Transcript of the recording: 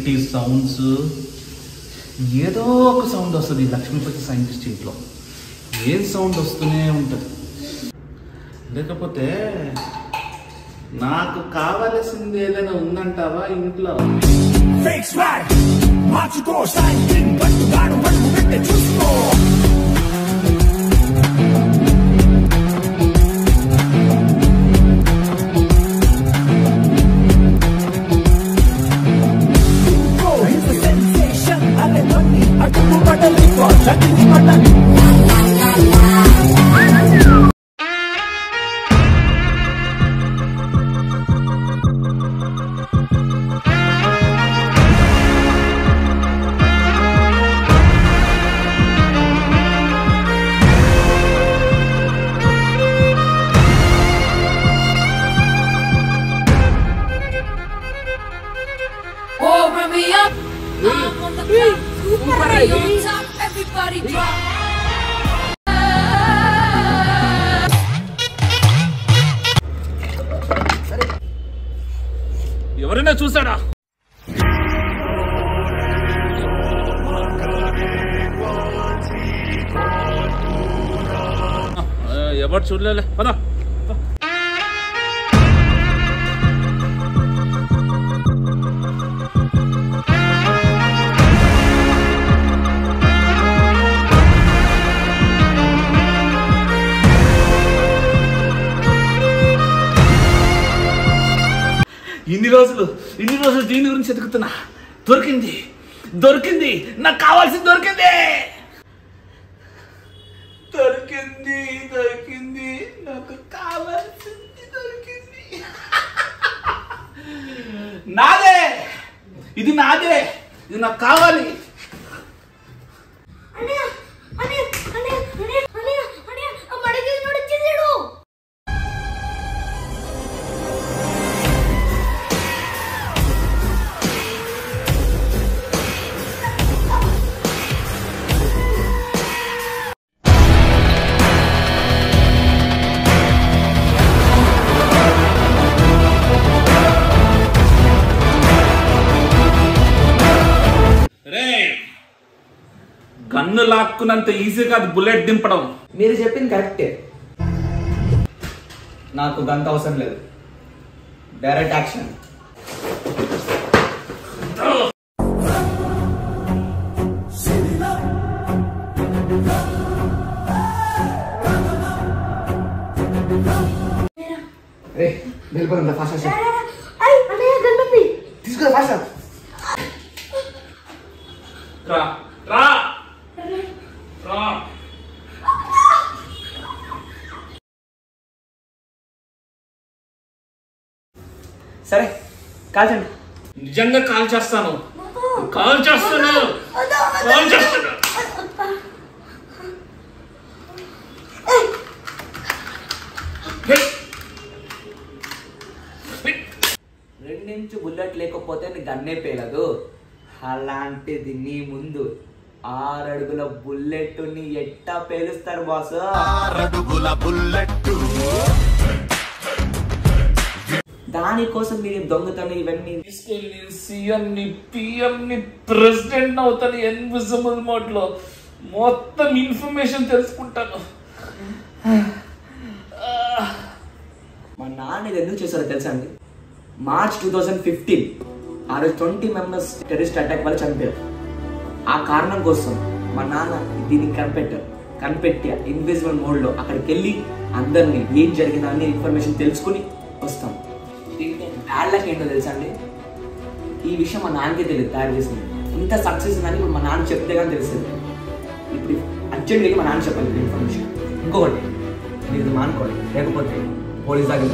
ఏంటి సౌండ్స్? ఏదో ఒక సౌండ్ వస్తుంది లక్ష్మీపతి సైంటిస్ట్ ఇంట్లో. ఏం సౌండ్ వస్తూనే ఉంటుంది. లేకపోతే నాకు కావలసింది ఏదైనా ఉందంటావా ఇంట్లో? ఎవరైనా చూసాడా? ఎవరు చూడలే. పద. ఇన్ని రోజులు దీని గురించి ఎదుగుతున్నా. దొరికింది నాకు కావాల్సింది దొరికింది నాకు కావాల్సింది దొరికింది. నాదే ఇది నాకు కావాలి. గన్ను లాక్కున్నంత ఈజీగా అది బుల్లెట్ దింపడం. మీరు చెప్పింది కరెక్టే. నాకు గంత అవసరం లేదు. Direct action. వెళ్ళిపోయిందా ఫాస్ట్ తీసుకురా ఫాస్ట్. సరే కాల్చండి. నిజంగా కాల్ చేస్తాను. రెండించు బుల్లెట్ లేకపోతే నీ గన్నే పేలదు. అలాంటిది నీ ముందు 6 అడుగుల బుల్లెట్ ని ఎట్టా పేలుస్తారు బాస్? 6 అడుగుల బుల్లెట్. దానికోసం మీరు దొంగతనం ఇవన్నీ తీసుకెళ్ళి సీఎంని పిఎంని ప్రెసిడెంట్ అవుతాను. ఇన్విజిబుల్ మోడ్ లో మొత్తం ఇన్ఫర్మేషన్ తెలుసుకుంటాను. మా నాన్న ఇది ఎందుకు చేశారో తెలుసా అండి? మార్చ్ 2015 ఆ రోజు 20 మెంబర్స్ టెర్రరిస్ట్ అటాక్ వల్ల చనిపోయారు. ఆ కారణం కోసం మా నాన్న దీన్ని కనిపెట్టి ఇన్విజిబుల్ మోడ్ లో అక్కడికి వెళ్ళి అందరినీ ఏం జరిగిందో అన్ని ఇన్ఫర్మేషన్ తెలుసుకుని వస్తాం. దీంట్లో బ్యాడ్ లక్ ఏంటో తెలుసా అండి? ఈ విషయం మా నాన్నకే తెలియదు తయారు చేసింది. ఇంత సక్సెస్ ఉందని ఇప్పుడు మా నాన్న చెప్తే కానీ తెలిసింది. ఇప్పుడు అర్జెంట్గా మా నాన్న చెప్పాలి ఇన్ఫర్మేషన్. ఇంకొకటి మీరు మానుకోండి, లేకపోతే పోలీస్ దగ్గర